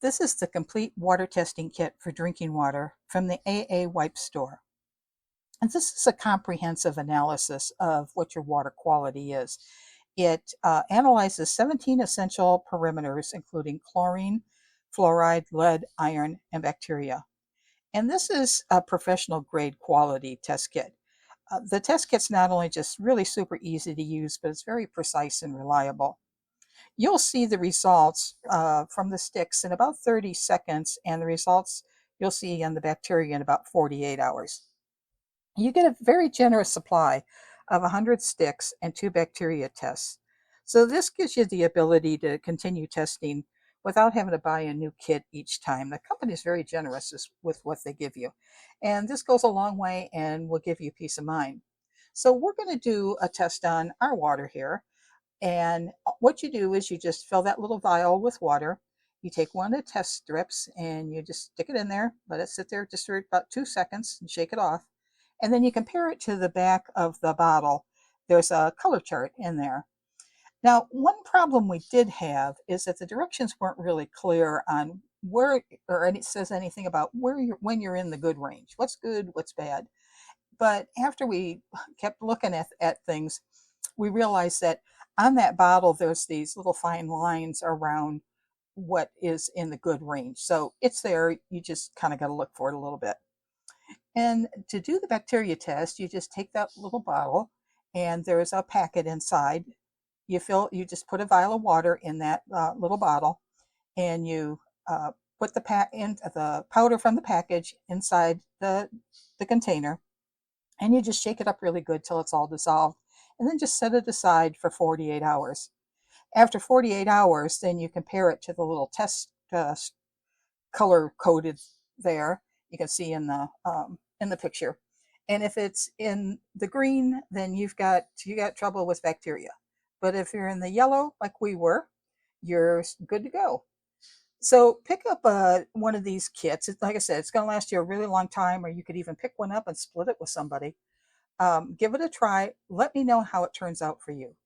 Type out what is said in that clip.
This is the complete water testing kit for drinking water from the AA Wipe store. And this is a comprehensive analysis of what your water quality is. It analyzes 17 essential parameters, including chlorine, fluoride, lead, iron, and bacteria. And this is a professional grade quality test kit. The test kit's not only just really super easy to use, but it's very precise and reliable. You'll see the results from the sticks in about 30 seconds, and the results you'll see on the bacteria in about 48 hours. You get a very generous supply of 100 sticks and 2 bacteria tests. So this gives you the ability to continue testing without having to buy a new kit each time. The company is very generous with what they give you. And this goes a long way and will give you peace of mind. So we're going to do a test on our water here. And what you do is you just fill that little vial with water. You take one of the test strips and you just stick it in there, let it sit there just for about 2 seconds and shake it off. And then you compare it to the back of the bottle. There's a color chart in there. Now, one problem we did have is that the directions weren't really clear on where, or it says anything about when you're in the good range. What's good, what's bad. But after we kept looking at things, we realized that on that bottle, there's these little fine lines around what is in the good range. So it's there. You just kind of got to look for it a little bit. And to do the bacteria test, you just take that little bottle and there's a packet inside. You just put a vial of water in that little bottle, and you put the powder from the package inside the container, and you just shake it up really good till it's all dissolved, and then just set it aside for 48 hours. After 48 hours, then you compare it to the little test color coded there. You can see in the picture. And if it's in the green, then you got trouble with bacteria. But if you're in the yellow, like we were, you're good to go. So pick up one of these kits. Like I said, it's going to last you a really long time, or you could even pick one up and split it with somebody. Give it a try. Let me know how it turns out for you.